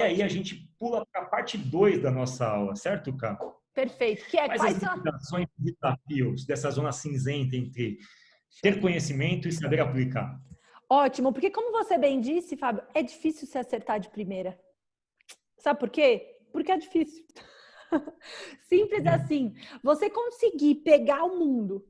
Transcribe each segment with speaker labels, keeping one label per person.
Speaker 1: aí a gente pula para a parte 2 da nossa aula, certo, Cá?
Speaker 2: Perfeito. Que é
Speaker 1: Quais as limitações e desafios dessa zona cinzenta entre ter conhecimento e saber aplicar?
Speaker 2: Ótimo, porque como você bem disse, Fábio, é difícil se acertar de primeira. Sabe por quê? Porque é difícil. Simples assim. Você conseguir pegar o mundo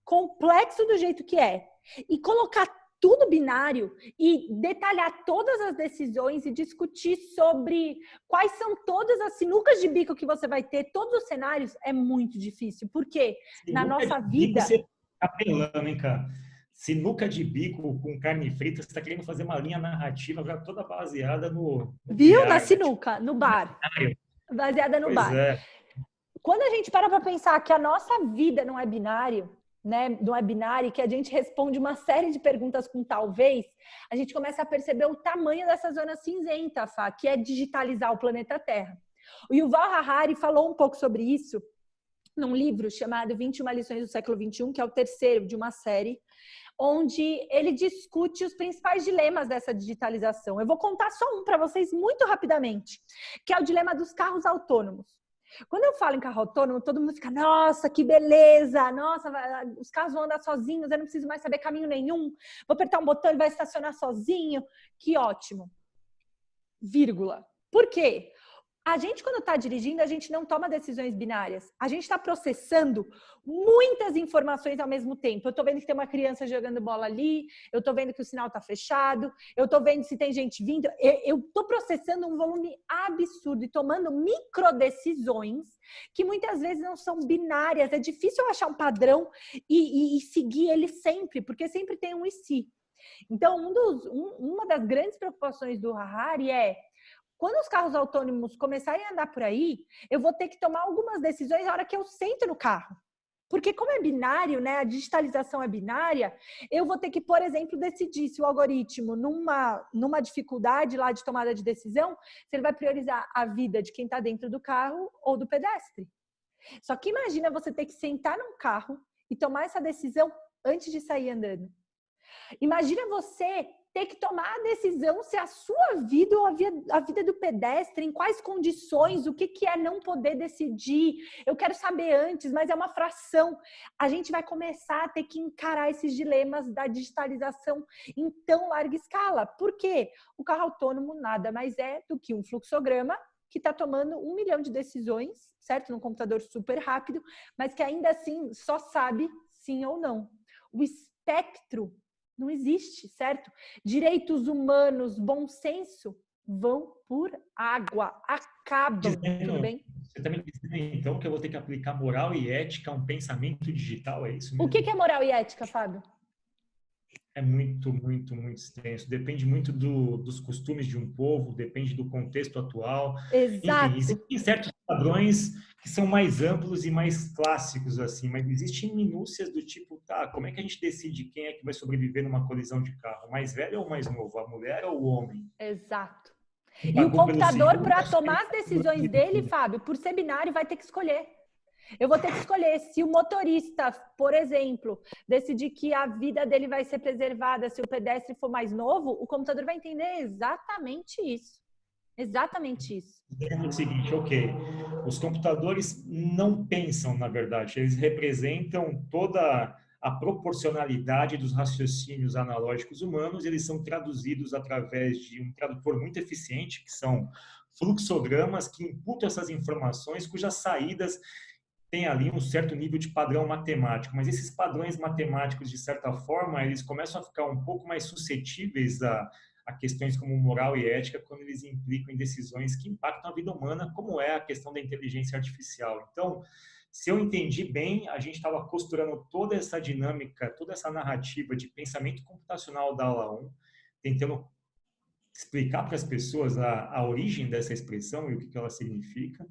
Speaker 2: complexo do jeito que é e colocar tudo binário e detalhar todas as decisões e discutir sobre quais são todas as sinucas de bico que você vai ter, todos os cenários, é muito difícil. Porque na nossa vida...
Speaker 1: Você tá apelando, hein, cara? Sinuca de bico com carne frita, você está querendo fazer uma linha narrativa toda baseada no
Speaker 2: Viu? Na
Speaker 1: bilhar, né?
Speaker 2: sinuca, no bar. Baseada no
Speaker 1: Pois
Speaker 2: bar.
Speaker 1: é.
Speaker 2: Quando a gente para pensar que a nossa vida não é binário, né? Não é binário, que a gente responde uma série de perguntas com talvez, a gente começa a perceber o tamanho dessa zona cinzenta, Fá, que é digitalizar o planeta Terra. O Yuval Harari falou um pouco sobre isso num livro chamado 21 Lições do Século XXI, que é o terceiro de uma série, onde ele discute os principais dilemas dessa digitalização. Eu vou contar só um para vocês muito rapidamente, que é o dilema dos carros autônomos. Quando eu falo em carro autônomo, todo mundo fica, nossa, que beleza, nossa, os carros vão andar sozinhos, eu não preciso mais saber caminho nenhum, vou apertar um botão, ele vai estacionar sozinho, que ótimo. Vírgula. Por quê? A gente, quando está dirigindo, a gente não toma decisões binárias. A gente está processando muitas informações ao mesmo tempo. Eu estou vendo que tem uma criança jogando bola ali, eu estou vendo que o sinal está fechado, eu estou vendo se tem gente vindo. Eu estou processando um volume absurdo e tomando microdecisões que muitas vezes não são binárias. É difícil eu achar um padrão e seguir ele sempre, porque sempre tem um e se. Então, uma das grandes preocupações do Harari é: quando os carros autônomos começarem a andar por aí, eu vou ter que tomar algumas decisões na hora que eu sento no carro. Porque como é binário, né, a digitalização é binária, eu vou ter que, por exemplo, decidir se o algoritmo, numa dificuldade lá de tomada de decisão, se ele vai priorizar a vida de quem está dentro do carro ou do pedestre. Só que imagina você ter que sentar num carro e tomar essa decisão antes de sair andando. Imagina você ter que tomar a decisão se a sua vida ou a vida do pedestre, em quais condições, o que é não poder decidir. Eu quero saber antes, mas é uma fração. A gente vai começar a ter que encarar esses dilemas da digitalização em tão larga escala. Por quê? O carro autônomo nada mais é do que um fluxograma que está tomando 1 milhão de decisões, certo? Num computador super rápido, mas que ainda assim só sabe sim ou não. O espectro não existe, certo? Direitos humanos, bom senso, vão por água, acabam, tudo bem?
Speaker 1: Você está me dizendo, então, que eu vou ter que aplicar moral e ética a um pensamento digital, é isso mesmo?
Speaker 2: O que é moral e ética, Fábio?
Speaker 1: É muito, muito, muito extenso. Depende muito dos costumes de um povo, depende do contexto atual.
Speaker 2: Exato.
Speaker 1: Enfim, existem certos padrões que são mais amplos e mais clássicos, assim, mas existem minúcias do tipo, tá, como é que a gente decide quem é que vai sobreviver numa colisão de carro? O mais velho ou o mais novo? A mulher ou o homem?
Speaker 2: Exato.
Speaker 1: Quem
Speaker 2: E o
Speaker 1: pagou pelo
Speaker 2: computador,
Speaker 1: seguro?
Speaker 2: para tomar as decisões dele, Fábio, por ser binário, vai ter que escolher. Eu vou ter que escolher se o motorista, por exemplo, decidir que a vida dele vai ser preservada se o pedestre for mais novo, o computador vai entender exatamente isso. Exatamente isso.
Speaker 1: É o seguinte, ok, os computadores não pensam, na verdade, eles representam toda a proporcionalidade dos raciocínios analógicos humanos, eles são traduzidos através de um tradutor muito eficiente, que são fluxogramas que imputam essas informações, cujas saídas têm ali um certo nível de padrão matemático, mas esses padrões matemáticos, de certa forma, eles começam a ficar um pouco mais suscetíveis a questões como moral e ética quando eles implicam em decisões que impactam a vida humana, como é a questão da inteligência artificial. Então, se eu entendi bem, a gente estava costurando toda essa dinâmica, toda essa narrativa de pensamento computacional da aula 1, tentando explicar para as pessoas a origem dessa expressão e o que ela significa.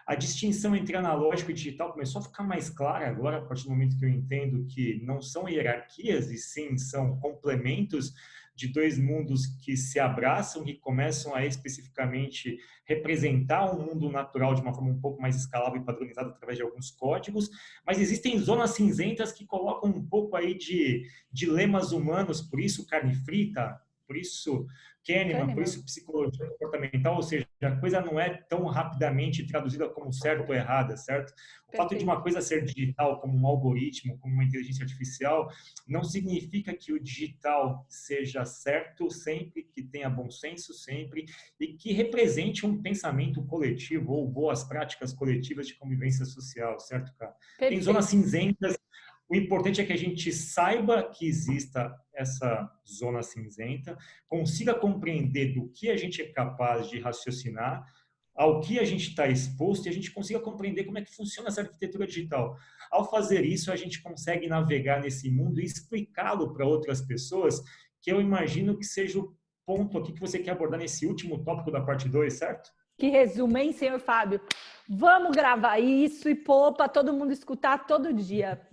Speaker 1: A distinção entre analógico e digital começou a ficar mais clara agora, a partir do momento que eu entendo que não são hierarquias, e sim são complementos de dois mundos que se abraçam, que começam a especificamente representar um mundo natural de uma forma um pouco mais escalável e padronizada através de alguns códigos, mas existem zonas cinzentas que colocam um pouco aí de dilemas humanos, por isso carne frita, por isso Kahneman, por isso psicologia comportamental, ou seja, a coisa não é tão rapidamente traduzida como certo ou errada, certo? O fato de uma coisa ser digital, como um algoritmo, como uma inteligência artificial, não significa que o digital seja certo sempre, que tenha bom senso sempre e que represente um pensamento coletivo ou boas práticas coletivas de convivência social, certo, cara? Tem zonas
Speaker 2: Perfeito.
Speaker 1: cinzentas. O importante é que a gente saiba que exista essa zona cinzenta, consiga compreender do que a gente é capaz de raciocinar, ao que a gente está exposto e a gente consiga compreender como é que funciona essa arquitetura digital. Ao fazer isso, a gente consegue navegar nesse mundo e explicá-lo para outras pessoas, que eu imagino que seja o ponto aqui que você quer abordar nesse último tópico da parte 2, certo?
Speaker 2: Que resumo, hein, senhor Fábio? Vamos gravar isso e pôr para todo mundo escutar todo dia.